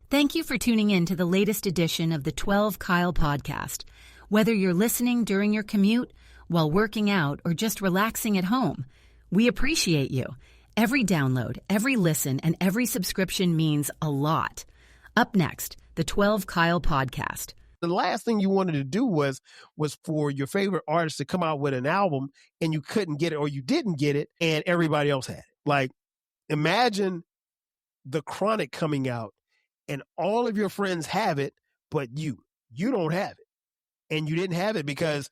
Thank you for tuning in to the latest edition of the 12 Kyle podcast. Whether you're listening during your commute, while working out, or just relaxing at home, we appreciate you. Every download, every listen, and every subscription means a lot. Up next, the 12 Kyle podcast. The last thing you wanted to do was for your favorite artist to come out with an album and you couldn't get it or you didn't get it and everybody else had it. Like, imagine The Chronic coming out and all of your friends have it, but you don't have it. And you didn't have it because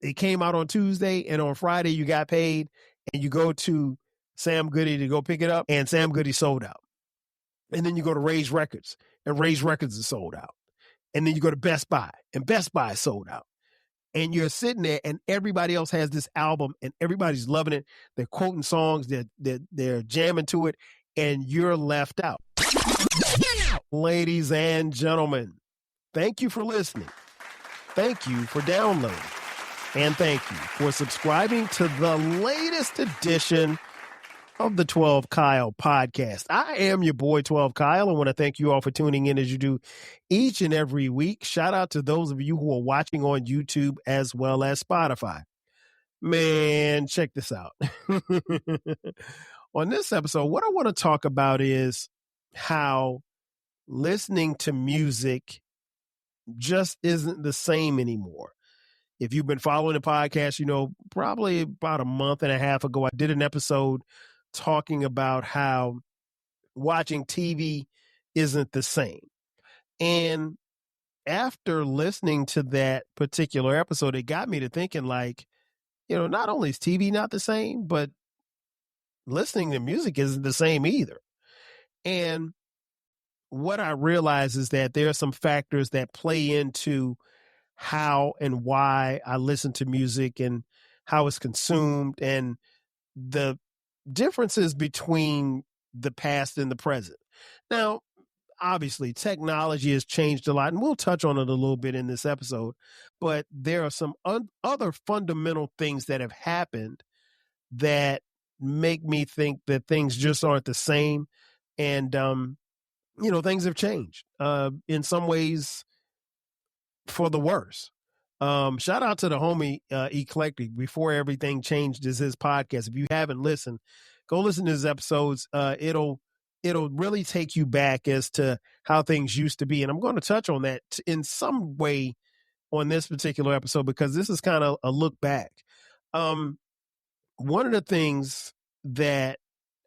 it came out on Tuesday and on Friday you got paid and you go to Sam Goody to go pick it up and Sam Goody sold out. And then you go to Ray's Records and Ray's Records is sold out. And then you go to Best Buy and Best Buy is sold out. And you're sitting there and everybody else has this album and everybody's loving it. They're quoting songs, they're jamming to it, and you're left out. Ladies and gentlemen, thank you for listening. Thank you for downloading. And thank you for subscribing to the latest edition of the 12 Kyle podcast. I am your boy 12 Kyle. I want to thank you all for tuning in as you do each and every week. Shout out to those of you who are watching on YouTube as well as Spotify. Man, check this out. On this episode, what I want to talk about is how listening to music just isn't the same anymore. If you've been following the podcast, you know, probably about a month and a half ago, I did an episode talking about how watching TV isn't the same. And after listening to that particular episode, it got me to thinking, like, you know, not only is TV not the same, but listening to music isn't the same either. And what I realize is that there are some factors that play into how and why I listen to music and how it's consumed and the differences between the past and the present. Now, obviously, technology has changed a lot, and we'll touch on it a little bit in this episode, but there are some other fundamental things that have happened that make me think that things just aren't the same. And, you know, things have changed in some ways for the worse. Shout out to the homie Eclectic. Before Everything Changed is his podcast. If you haven't listened, go listen to his episodes. It'll really take you back as to how things used to be. And I'm going to touch on that in some way on this particular episode because this is kind of a look back. One of the things that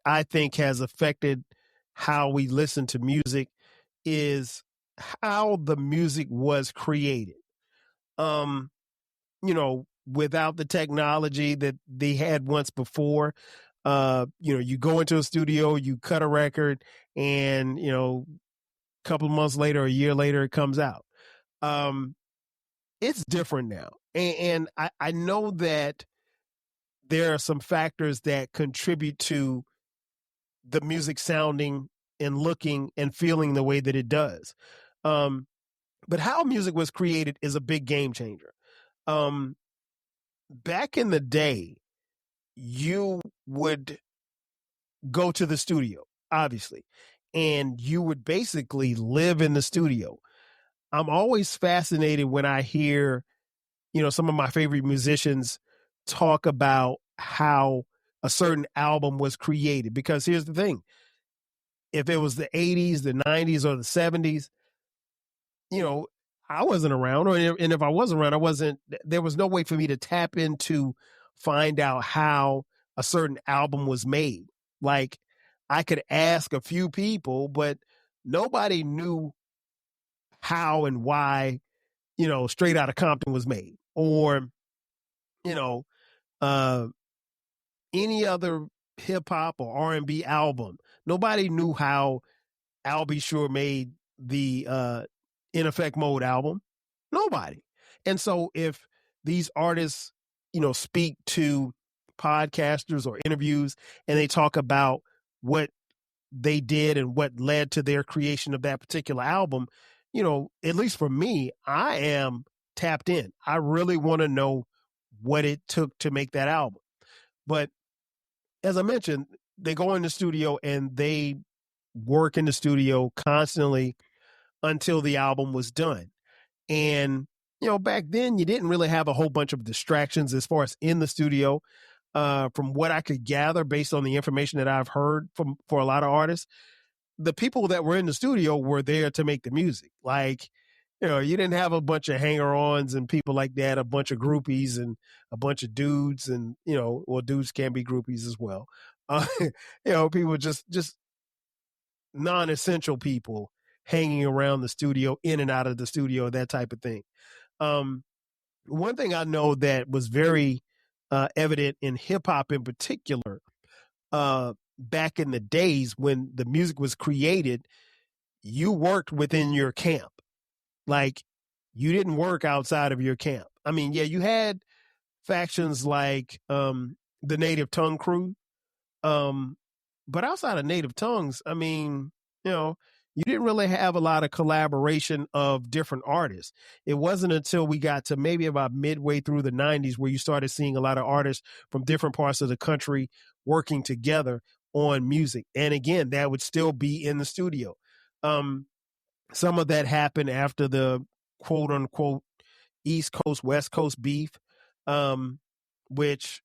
I think has affected how we listen to music is how the music was created. You know, without the technology that they had once before, you know, you go into a studio, you cut a record, and, you know, a couple of months later, a year later, it comes out. It's different now. And I know that there are some factors that contribute to the music sounding and looking and feeling the way that it does. But how music was created is a big game changer. Back in the day, you would go to the studio, obviously, and you would basically live in the studio. I'm always fascinated when I hear, you know, some of my favorite musicians talk about how a certain album was created. Because here's the thing. If it was the 80s, the 90s, or the 70s, you know, I wasn't around, and if I was around, there was no way for me to tap into find out how a certain album was made. Like, I could ask a few people, but nobody knew how and why, you know, Straight Outta Compton was made, or, you know, any other hip hop or R&B album. Nobody knew how Al B. Sure made the In Effect Mode album. Nobody. And so if these artists, you know, speak to podcasters or interviews and they talk about what they did and what led to their creation of that particular album, you know, at least for me, I am tapped in. I really want to know what it took to make that album. But as I mentioned, they go in the studio and they work in the studio constantly until the album was done. And, back then you didn't really have a whole bunch of distractions as far as in the studio. From what I could gather based on the information that I've heard for a lot of artists, the people that were in the studio were there to make the music. Like, you didn't have a bunch of hanger-ons and people like that, a bunch of groupies and a bunch of dudes and, dudes can be groupies as well. People just non-essential people hanging around the studio, in and out of the studio, that type of thing. One thing I know that was very evident in hip hop in particular, back in the days when the music was created, you worked within your camp. Like, you didn't work outside of your camp. I mean, yeah, you had factions like the Native Tongue crew. But outside of Native Tongues, I mean, you didn't really have a lot of collaboration of different artists. It wasn't until we got to maybe about midway through the 90s where you started seeing a lot of artists from different parts of the country working together on music. And again, that would still be in the studio. Some of that happened after the quote unquote East Coast, West Coast beef, which,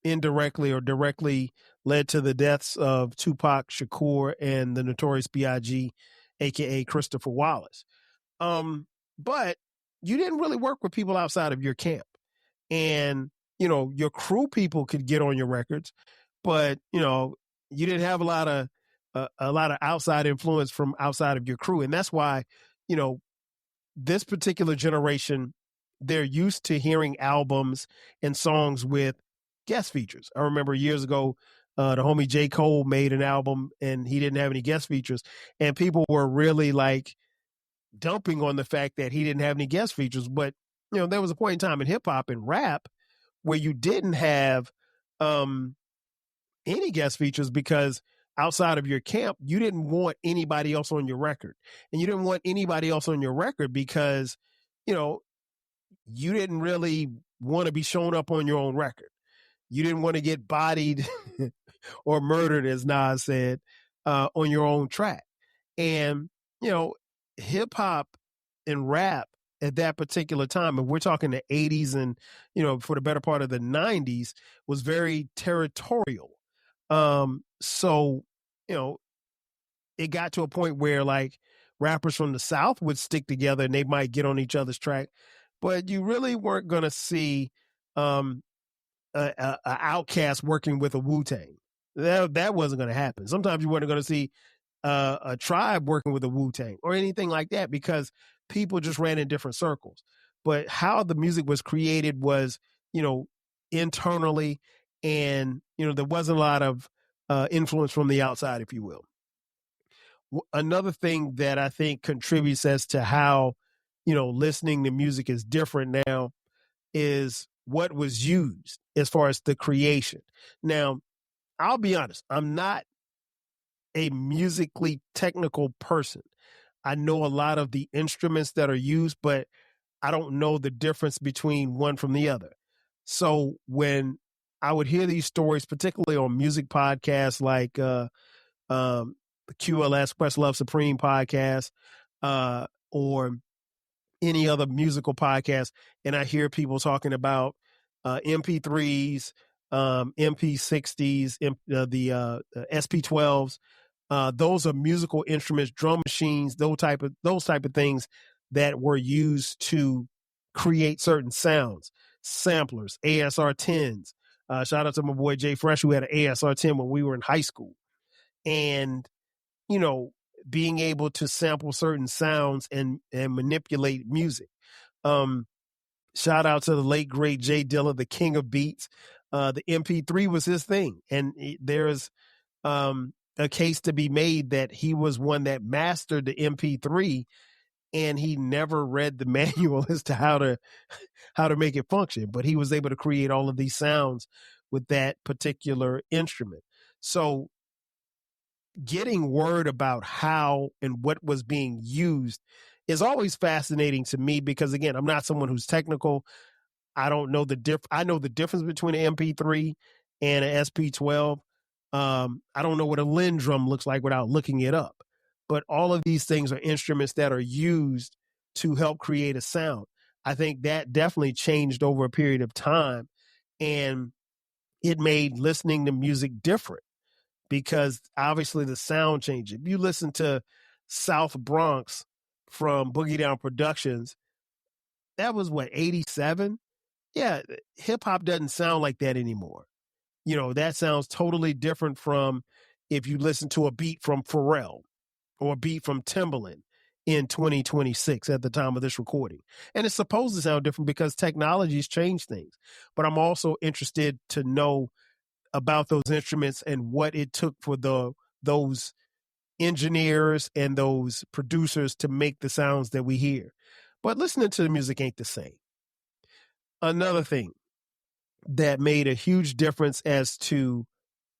indirectly or directly led to the deaths of Tupac Shakur and the Notorious B.I.G., aka Christopher Wallace. But you didn't really work with people outside of your camp. And, your crew people could get on your records, but, you didn't have a lot of outside influence from outside of your crew. And that's why, this particular generation, they're used to hearing albums and songs with guest features. I remember years ago, the homie J. Cole made an album and he didn't have any guest features. And people were really like dumping on the fact that he didn't have any guest features. But, there was a point in time in hip hop and rap where you didn't have any guest features because outside of your camp, you didn't want anybody else on your record. And you didn't want anybody else on your record because, you didn't really want to be shown up on your own record. You didn't want to get bodied or murdered, as Nas said, on your own track. And, hip hop and rap at that particular time, and we're talking the 80s and, for the better part of the 90s, was very territorial. So, it got to a point where like rappers from the South would stick together and they might get on each other's track, but you really weren't going to see a Outkast working with a Wu-Tang. That wasn't going to happen. Sometimes you weren't going to see a Tribe working with a Wu-Tang or anything like that because people just ran in different circles. But how the music was created was, internally, and, there wasn't a lot of influence from the outside, if you will. Another thing that I think contributes as to how, listening to music is different now is what was used as far as the creation. Now, I'll be honest, I'm not a musically technical person. I know a lot of the instruments that are used, but I don't know the difference between one from the other. So when I would hear these stories, particularly on music podcasts like the QLS Questlove Supreme podcast, or any other musical podcast, and I hear people talking about MP3s, MP60s, the SP12s. Those are musical instruments, drum machines, those type of things that were used to create certain sounds. Samplers, ASR 10s. Shout out to my boy Jay Fresh, who had an ASR 10 when we were in high school. And, being able to sample certain sounds and manipulate music. Shout out to the late, great Jay Dilla, the king of beats. The MP3 was his thing. And there's a case to be made that he was one that mastered the MP3 and he never read the manual as to how to make it function. But he was able to create all of these sounds with that particular instrument. So getting word about how and what was being used is always fascinating to me because, again, I'm not someone who's technical. I don't know I know the difference between an MP3 and an SP12. I don't know what a Linn drum looks like without looking it up. But all of these things are instruments that are used to help create a sound. I think that definitely changed over a period of time, and it made listening to music different because obviously the sound changed. If you listen to South Bronx from Boogie Down Productions, that was what, 87? Yeah, hip hop doesn't sound like that anymore. You know, that sounds totally different from if you listen to a beat from Pharrell or a beat from Timbaland in 2026 at the time of this recording. And it's supposed to sound different because technology's changed things. But I'm also interested to know about those instruments and what it took for those engineers and those producers to make the sounds that we hear. But listening to the music ain't the same. Another thing that made a huge difference as to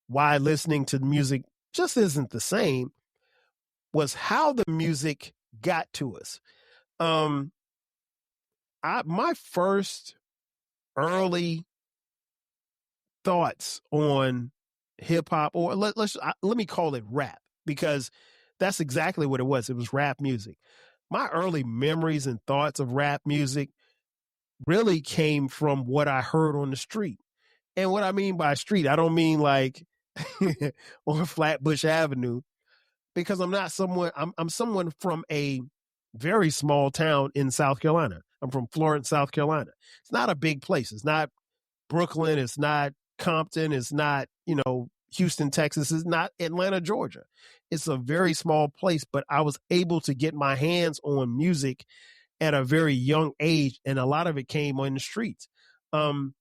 why listening to music just isn't the same was how the music got to us. My first early thoughts on hip hop, or let me call it rap, because that's exactly what it was. It was rap music. My early memories and thoughts of rap music really came from what I heard on the street. And what I mean by street, I don't mean like on Flatbush Avenue, because I'm someone from a very small town in South Carolina. I'm from Florence, South Carolina. It's not a big place. It's not Brooklyn. It's not Compton. It's not, Houston, Texas. It's not Atlanta, Georgia. It's a very small place, but I was able to get my hands on music at a very young age, and a lot of it came on the streets. And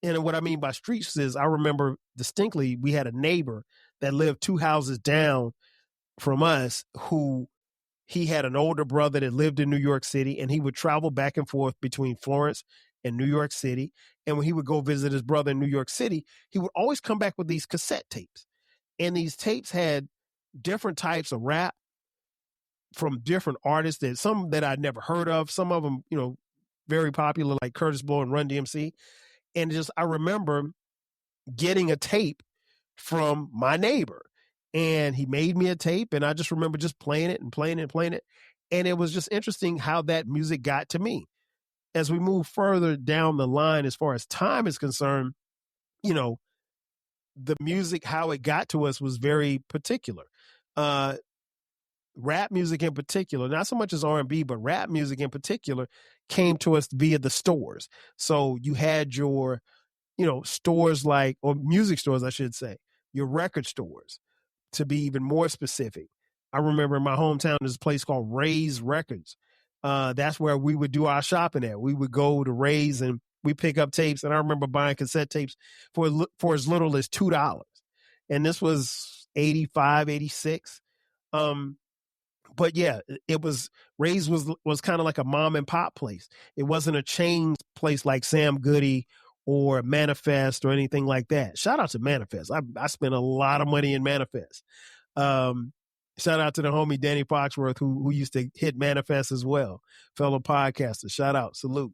what I mean by streets is I remember distinctly we had a neighbor that lived 2 houses down from us who he had an older brother that lived in New York City, and he would travel back and forth between Florence and New York City. And when he would go visit his brother in New York City, he would always come back with these cassette tapes. And these tapes had different types of rap from different artists, that some that I'd never heard of, some of them, very popular, like Curtis Blow and Run DMC. And I remember getting a tape from my neighbor, and he made me a tape, and I just remember just playing it and playing it and playing it. And it was just interesting how that music got to me. As we move further down the line, as far as time is concerned, the music, how it got to us was very particular. Rap music in particular, not so much as R&B, but rap music in particular came to us via the stores. So you had your, stores or music stores, I should say, your record stores, to be even more specific. I remember in my hometown, there's a place called Ray's Records. That's where we would do our shopping at. We would go to Ray's and we pick up tapes. And I remember buying cassette tapes for as little as $2. And this was 85, 86. But yeah, it was Ray's was kind of like a mom and pop place. It wasn't a chain place like Sam Goody or Manifest or anything like that. Shout out to Manifest. I spent a lot of money in Manifest. Shout out to the homie Danny Foxworth who used to hit Manifest as well. Fellow podcaster. Shout out. Salute.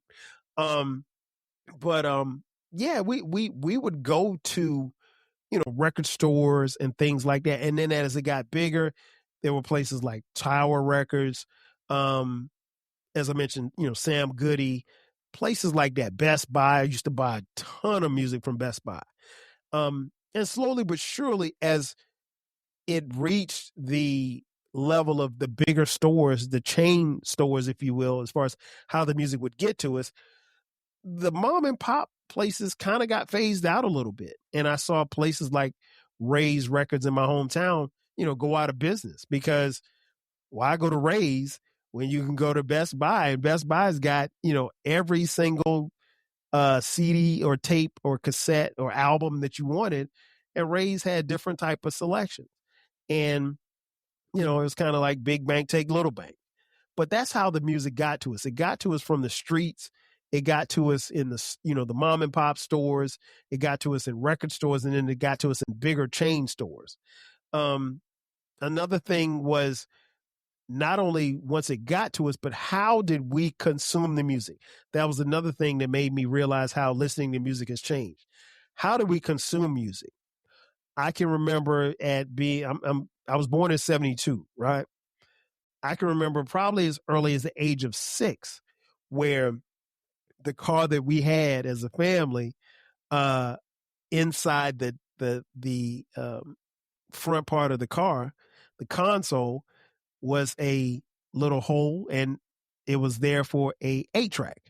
Yeah, we would go to, record stores and things like that. And then as it got bigger, there were places like Tower Records, as I mentioned, Sam Goody, places like that. Best Buy. I used to buy a ton of music from Best Buy. And slowly but surely, as it reached the level of the bigger stores, the chain stores, if you will, as far as how the music would get to us, the mom and pop places kind of got phased out a little bit. And I saw places like Ray's Records in my hometown, go out of business, because why go to Ray's when you can go to Best Buy? And Best Buy's got, every single CD or tape or cassette or album that you wanted. And Ray's had different type of selections. And, it was kind of like big bank take little bank. But that's how the music got to us. It got to us from the streets. It got to us in the mom and pop stores. It got to us in record stores, and then it got to us in bigger chain stores. Another thing was not only once it got to us, but how did we consume the music? That was another thing that made me realize how listening to music has changed. How do we consume music? I can remember I was born in 72, right? I can remember probably as early as the age of 6, where the car that we had as a family, uh, inside the front part of the car, the console was a little hole, and it was there for a 8-track.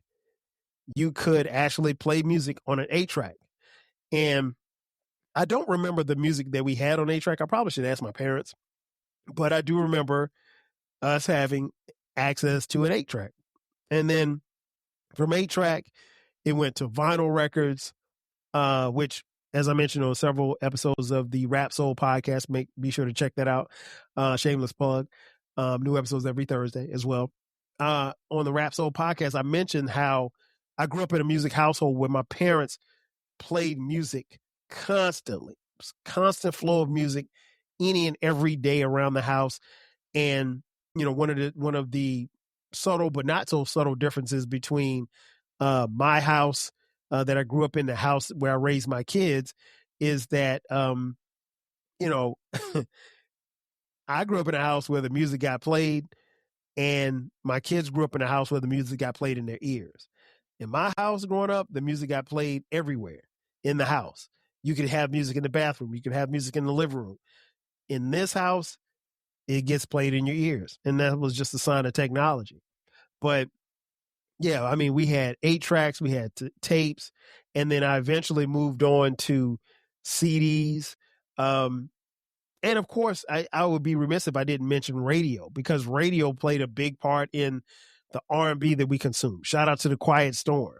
You could actually play music on an 8-track. And I don't remember the music that we had on 8-track. I probably should ask my parents, but I do remember us having access to an 8-track. And then from 8-track, it went to vinyl records, which, as I mentioned on several episodes of the Rap Soul podcast, be sure to check that out. Shameless plug. New episodes every Thursday as well. On the Rap Soul podcast, I mentioned how I grew up in a music household where my parents played music constantly, constant flow of music any and every day around the house. And one of the subtle but not so subtle differences between my house that I grew up in, the house where I raised my kids, is that I grew up in a house where the music got played, and my kids grew up in a house where the music got played in their ears. In my house growing up, the music got played everywhere in the house. You could have music in the bathroom. You could have music in the living room. In this house, it gets played in your ears. And that was just a sign of technology. But yeah, I mean, we had 8-tracks, we had tapes, and then I eventually moved on to CDs. And of course, I would be remiss if I didn't mention radio, because radio played a big part in the R&B that we consume. Shout out to the Quiet Storm.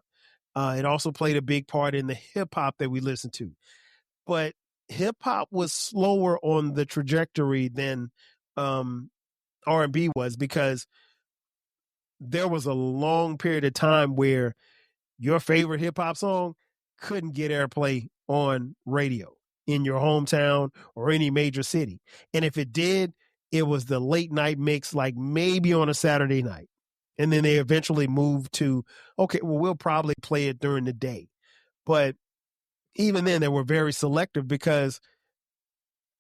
It also played a big part in the hip hop that we listened to. But hip hop was slower on the trajectory than R&B was, because there was a long period of time where your favorite hip hop song couldn't get airplay on radio in your hometown or any major city. And if it did, it was the late night mix, like maybe on a Saturday night. And then they eventually moved to, okay, well, we'll probably play it during the day. But even then, they were very selective, because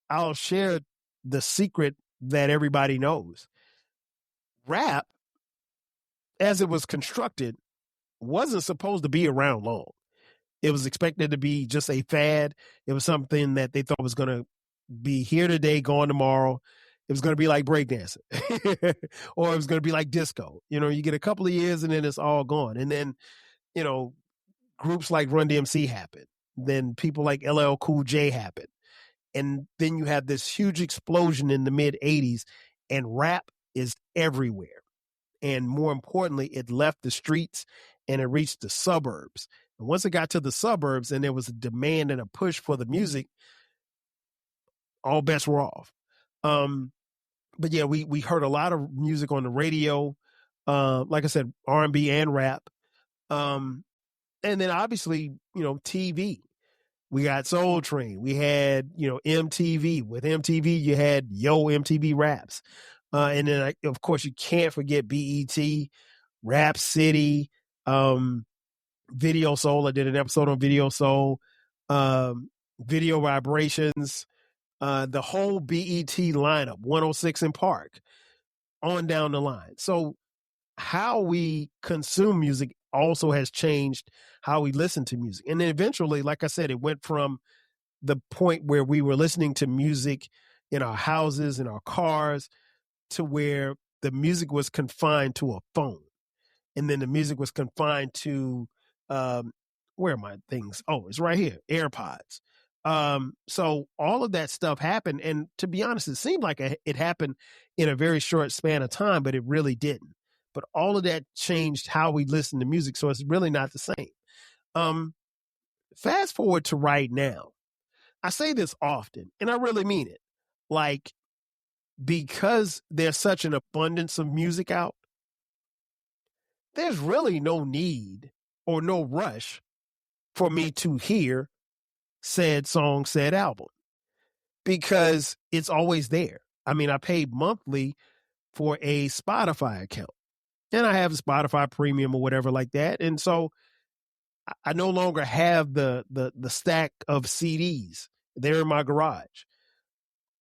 I'll share the secret that everybody knows. Rap, as it was constructed, wasn't supposed to be around long. It was expected to be just a fad. It was something that they thought was going to be here today, gone tomorrow. It was going to be like breakdancing or it was going to be like disco. You get a couple of years and then it's all gone. And then, groups like Run DMC happen. Then people like LL Cool J happen. And then you have this huge explosion in the mid 80s, and rap is everywhere. And more importantly, it left the streets and it reached the suburbs. And once it got to the suburbs and there was a demand and a push for the music, all bets were off. But yeah, we heard a lot of music on the radio. Like I said, R&B and rap. And then obviously, TV. We got Soul Train. We had, MTV. With MTV, you had Yo MTV Raps. And then, of course, you can't forget BET, Rap City, Video Soul. I did an episode on Video Soul, Video Vibrations, the whole BET lineup, 106 in Park, on down the line. So how we consume music also has changed how we listen to music. And then eventually, like I said, it went from the point where we were listening to music in our houses, in our cars, to where the music was confined to a phone. And then the music was confined to, where are my things? Oh, it's right here, AirPods. So all of that stuff happened. And to be honest, it seemed like it happened in a very short span of time, but it really didn't. But all of that changed how we listen to music. So it's really not the same. Fast forward to right now. I say this often, and I really mean it. Like, because there's such an abundance of music out, there's really no need or no rush for me to hear said song, said album, because it's always there. I mean, I pay monthly for a Spotify account, and I have a Spotify premium or whatever like that. And so I no longer have the stack of CDs They're in my garage.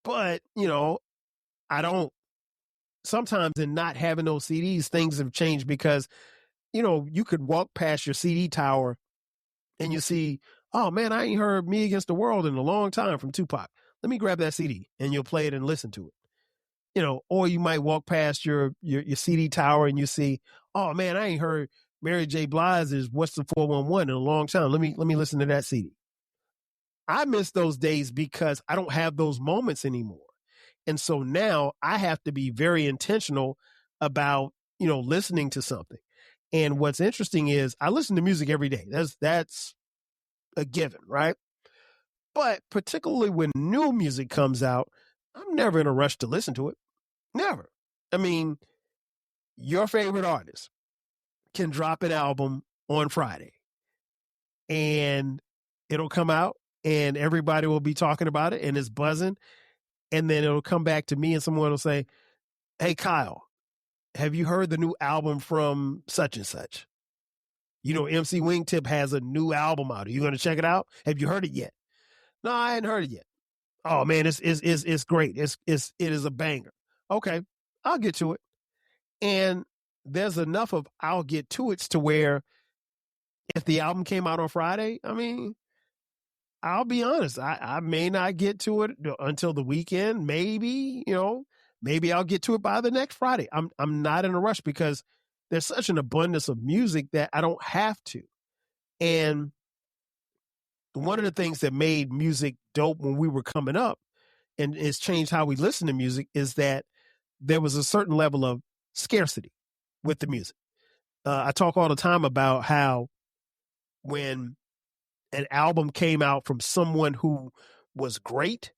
But, I don't, sometimes in not having those CDs, things have changed because, you could walk past your CD tower and you see, oh man, I ain't heard Me Against the World in a long time from Tupac. Let me grab that CD, and you'll play it and listen to it. Or you might walk past your CD tower and you see, oh man, I ain't heard Mary J. Blige's What's the 411 in a long time. Let me listen to that CD. I miss those days because I don't have those moments anymore. And so now I have to be very intentional about, listening to something. And what's interesting is I listen to music every day. That's a given, right? But particularly when new music comes out, I'm never in a rush to listen to it. Never. I mean, your favorite artist can drop an album on Friday and it'll come out and everybody will be talking about it and it's buzzing. And then it'll come back to me and someone will say, hey, Kyle, have you heard the new album from such and such? MC Wingtip has a new album out. Are you going to check it out? Have you heard it yet? No, I hadn't heard it yet. Oh man, it's great. It is a banger. Okay, I'll get to it. And there's enough of I'll get to it to where if the album came out on Friday, I mean, I'll be honest, I may not get to it until the weekend. Maybe, maybe I'll get to it by the next Friday. I'm not in a rush because there's such an abundance of music that I don't have to. And one of the things that made music dope when we were coming up and it's changed how we listen to music is that there was a certain level of scarcity with the music. I talk all the time about how when an album came out from someone who was great,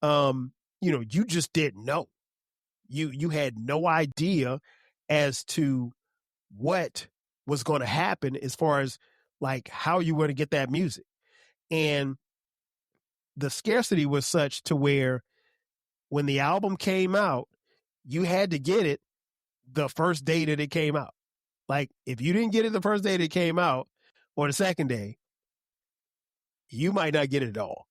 you just didn't know. You had no idea as to what was going to happen as far as like how you were to get that music. And the scarcity was such to where when the album came out, you had to get it the first day that it came out. Like if you didn't get it the first day that it came out or the second day, you might not get it at all.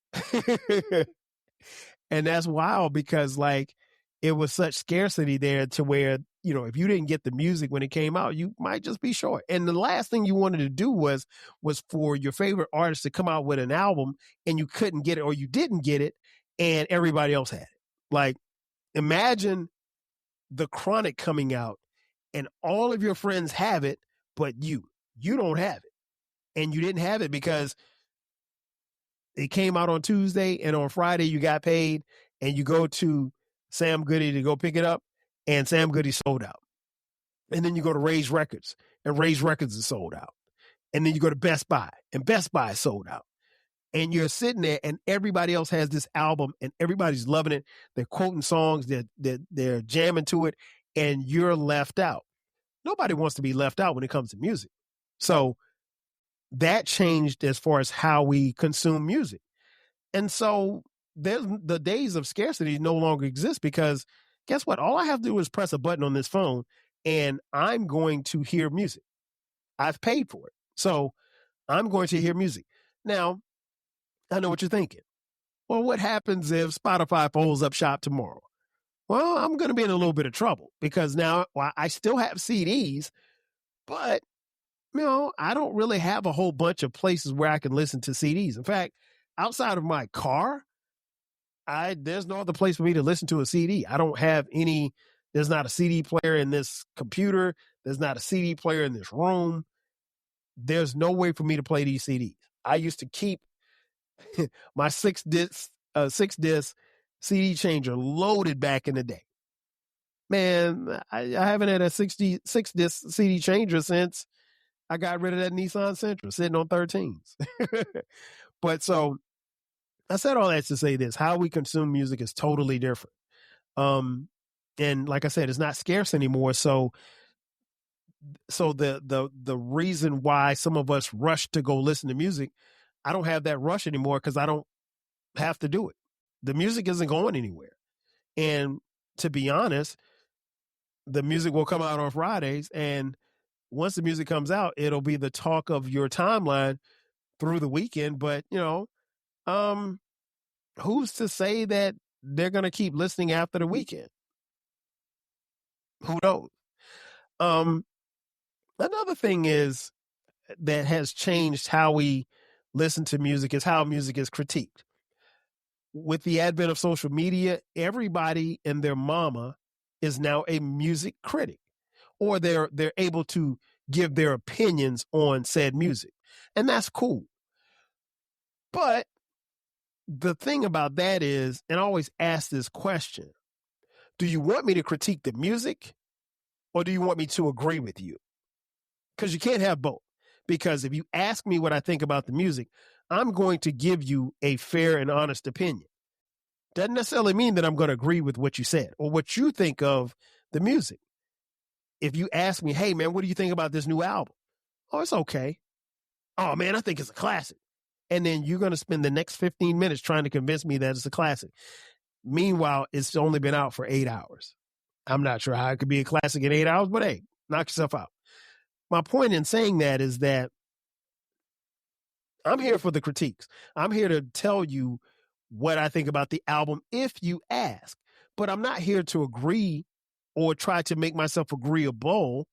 And that's wild because like it was such scarcity there to where, if you didn't get the music when it came out, you might just be short. And the last thing you wanted to do was for your favorite artist to come out with an album and you couldn't get it or you didn't get it and everybody else had it. Like imagine The Chronic coming out and all of your friends have it, but you don't have it. And you didn't have it because it came out on Tuesday and on Friday you got paid and you go to Sam Goody to go pick it up and Sam Goody sold out. And then you go to Ray's Records and Ray's Records is sold out. And then you go to Best Buy and Best Buy is sold out. And you're sitting there and everybody else has this album and everybody's loving it. They're quoting songs, they're jamming to it and you're left out. Nobody wants to be left out when it comes to music. So that changed as far as how we consume music. And so the days of scarcity no longer exist because guess what? All I have to do is press a button on this phone and I'm going to hear music. I've paid for it. So I'm going to hear music. Now, I know what you're thinking. Well, what happens if Spotify folds up shop tomorrow? Well, I'm going to be in a little bit of trouble because now I still have CDs, but I don't really have a whole bunch of places where I can listen to CDs. In fact, outside of my car, there's no other place for me to listen to a CD. I don't have any, there's not a CD player in this computer. There's not a CD player in this room. There's no way for me to play these CDs. I used to keep my six disc CD changer loaded back in the day. Man, I haven't had a 6 disc CD changer since I got rid of that Nissan Sentra sitting on 13s. But so I said all that to say this, how we consume music is totally different. And like I said, it's not scarce anymore. So the reason why some of us rush to go listen to music, I don't have that rush anymore because I don't have to do it. The music isn't going anywhere. And to be honest, the music will come out on Fridays. And once the music comes out, it'll be the talk of your timeline through the weekend. But, who's to say that they're going to keep listening after the weekend? Who knows? Another thing is that has changed how we listen to music is how music is critiqued. With the advent of social media, everybody and their mama is now a music critic, or they're able to give their opinions on said music. And that's cool. But the thing about that is, and I always ask this question, do you want me to critique the music or do you want me to agree with you? Because you can't have both. Because if you ask me what I think about the music, I'm going to give you a fair and honest opinion. Doesn't necessarily mean that I'm going to agree with what you said or what you think of the music. If you ask me, hey, man, what do you think about this new album? Oh, it's okay. Oh, man, I think it's a classic. And then you're going to spend the next 15 minutes trying to convince me that it's a classic. Meanwhile, it's only been out for 8 hours. I'm not sure how it could be a classic in 8 hours, but hey, knock yourself out. My point in saying that is that I'm here for the critiques. I'm here to tell you what I think about the album if you ask. But I'm not here to agree or try to make myself agreeable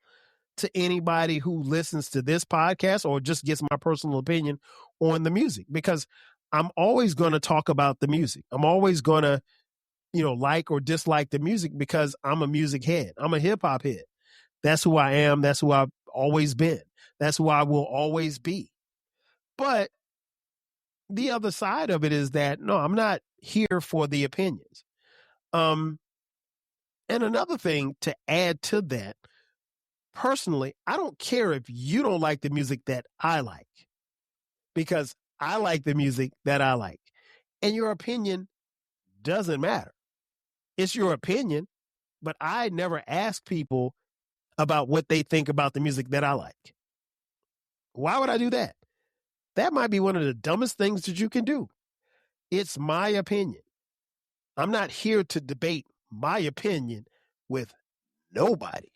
to anybody who listens to this podcast or just gets my personal opinion on the music, because I'm always going to talk about the music. I'm always going to, like or dislike the music because I'm a music head. I'm a hip hop head. That's who I am. That's who I've always been. That's who I will always be. But the other side of it is that, no, I'm not here for the opinions. And another thing to add to that, personally, I don't care if you don't like the music that I like, because I like the music that I like. And your opinion doesn't matter. It's your opinion, but I never ask people about what they think about the music that I like. Why would I do that? That might be one of the dumbest things that you can do. It's my opinion. I'm not here to debate my opinion with nobody.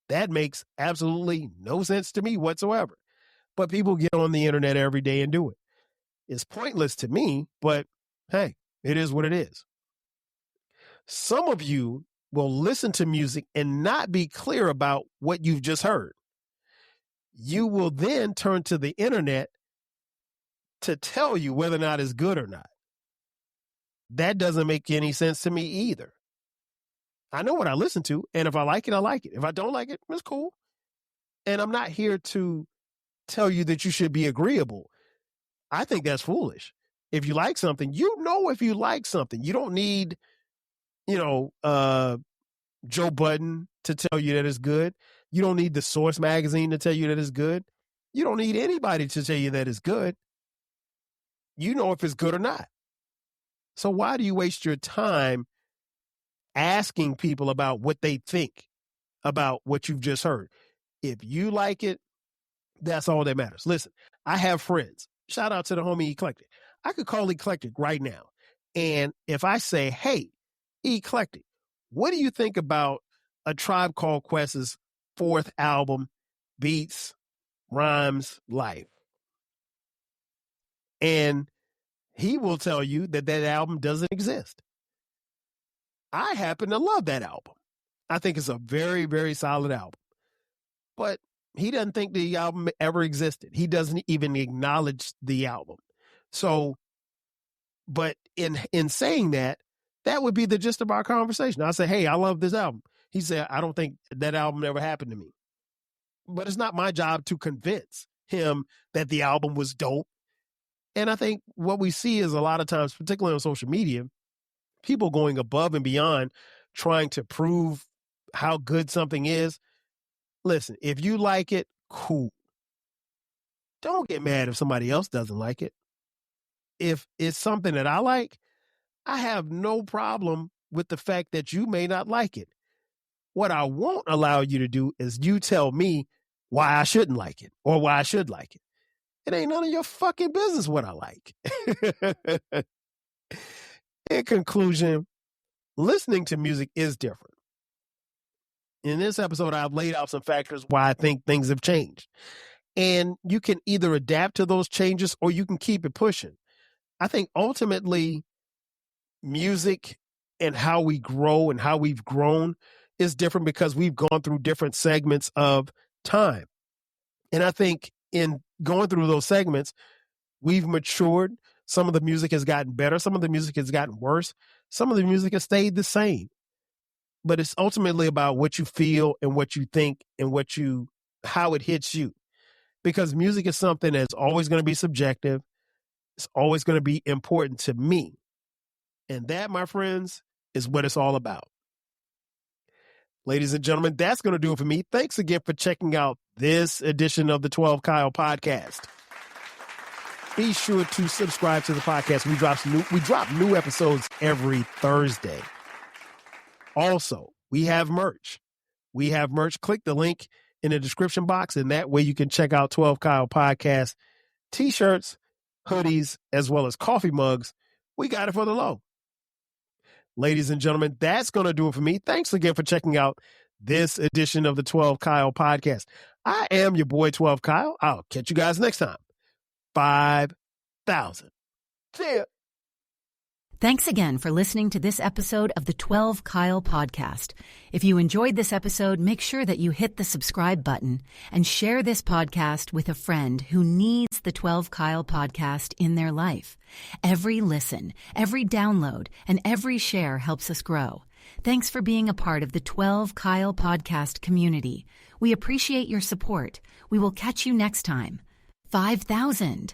That makes absolutely no sense to me whatsoever. But people get on the internet every day and do it. It's pointless to me, but hey, it is what it is. Some of you will listen to music and not be clear about what you've just heard. You will then turn to the internet to tell you whether or not it's good or not. That doesn't make any sense to me either. I know what I listen to, and if I like it, I like it. If I don't like it, it's cool. And I'm not here to tell you that you should be agreeable. I think that's foolish. If you like something, if you like something. You don't need, Joe Budden to tell you that it's good. You don't need the Source magazine to tell you that it's good. You don't need anybody to tell you that it's good. You know if it's good or not. So why do you waste your time asking people about what they think about what you've just heard? If you like it, that's all that matters. Listen, I have friends. Shout out to the homie Eclectic. I could call Eclectic right now. And if I say, hey, Eclectic, what do you think about A Tribe Called Quest's 4th album, Beats, Rhymes, Life? And he will tell you that album doesn't exist. I happen to love that album. I think it's a very, very solid album. But he doesn't think the album ever existed. He doesn't even acknowledge the album. So, but in saying that, that would be the gist of our conversation. I say, hey, I love this album. He said, I don't think that album ever happened to me. But it's not my job to convince him that the album was dope. And I think what we see is a lot of times, particularly on social media, people going above and beyond trying to prove how good something is. Listen, if you like it, cool. Don't get mad if somebody else doesn't like it. If it's something that I like, I have no problem with the fact that you may not like it. What I won't allow you to do is you tell me why I shouldn't like it or why I should like it. It ain't none of your fucking business what I like. In conclusion, listening to music is different. In this episode, I've laid out some factors why I think things have changed. And you can either adapt to those changes or you can keep it pushing. I think ultimately music and how we grow and how we've grown is different because we've gone through different segments of time. And I think in going through those segments, we've matured. Some of the music has gotten better. Some of the music has gotten worse. Some of the music has stayed the same. But it's ultimately about what you feel and what you think and how it hits you. Because music is something that's always going to be subjective. It's always going to be important to me. And that, my friends, is what it's all about. Ladies and gentlemen, that's going to do it for me. Thanks again for checking out this edition of the 12 Kyle podcast. Be sure to subscribe to the podcast. We drop new episodes every Thursday. Also, we have merch. Click the link in the description box, and that way you can check out 12 Kyle podcast t-shirts, hoodies, as well as coffee mugs. We got it for the low. Ladies and gentlemen, that's going to do it for me. Thanks again for checking out this edition of the 12 Kyle podcast. I am your boy, 12 Kyle. I'll catch you guys next time. 5,000. See ya. Thanks again for listening to this episode of the 12 Kyle podcast. If you enjoyed this episode, make sure that you hit the subscribe button and share this podcast with a friend who needs the 12 Kyle podcast in their life. Every listen, every download, and every share helps us grow. Thanks for being a part of the 12 Kyle podcast community. We appreciate your support. We will catch you next time. 5,000.